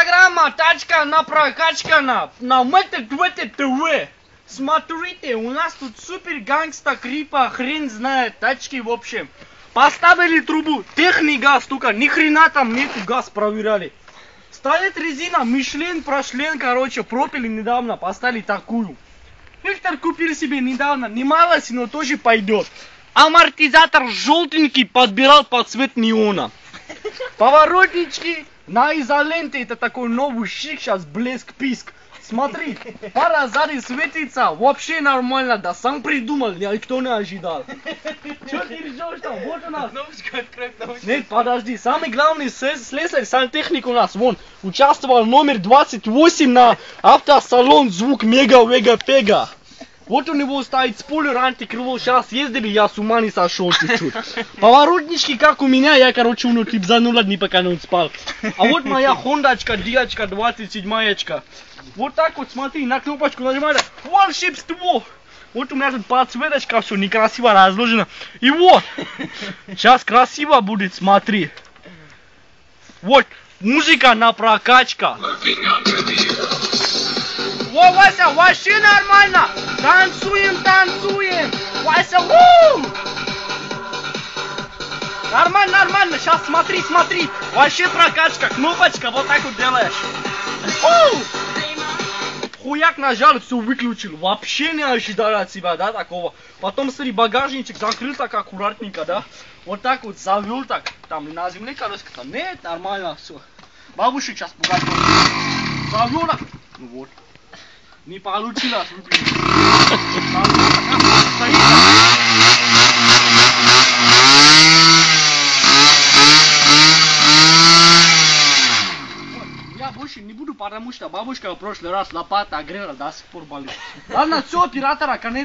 Программа «Тачка на прокачка» на МТ ТВ. Смотрите, у нас тут супер гангста крипа, хрен знает, тачки в общем. Поставили трубу, техни газ, только ни хрена там нету, газ проверяли. Стоит резина, Мишлен, прошлен, короче, пропили недавно, поставили такую. Виктор купил себе недавно, немало, но тоже пойдет. Амортизатор желтенький подбирал под цвет неона. Поворотнички на изоленте, это такой новый шик, сейчас блеск-писк. Смотри, пара сзади светится, вообще нормально, да сам придумал, никто не ожидал. Что ты ржешь там? Вот у нас. Нет, подожди, самый главный слесарь, сантехник у нас, вон, участвовал номер 28 на автосалон звук мега-вега-пега. Вот у него стоит спойлер антикрыло, сейчас ездили, я с ума не сошел чуть-чуть. Поворотнички как у меня, я короче у него за 0 дней пока не спал. А вот моя хондачка, диачка, 27-ячка. Вот так вот смотри, на кнопочку нажимаю, волшебство. Вот у меня тут подсветочка, все некрасиво разложено. И вот, сейчас красиво будет, смотри. Вот, музыка на прокачка. Во, Вася, вообще нормально! Танцуем, танцуем! Вася, вуу! Нормально, нормально, сейчас смотри, смотри! Вообще прокачка, кнопочка, вот так вот делаешь. Хуяк нажал, все выключил. Вообще не ожидал от себя, да, такого. Потом, смотри, багажничек закрыл так аккуратненько, да. Вот так вот завел так. Там на земле колеска, там нет, нормально, все. Бабушка сейчас пугать. Завел так. Ну вот. Не получилось выключить. Я больше не буду, потому что бабушка в прошлый раз лопата огрела, до сих пор болит. Ладно, все, оператора, конец.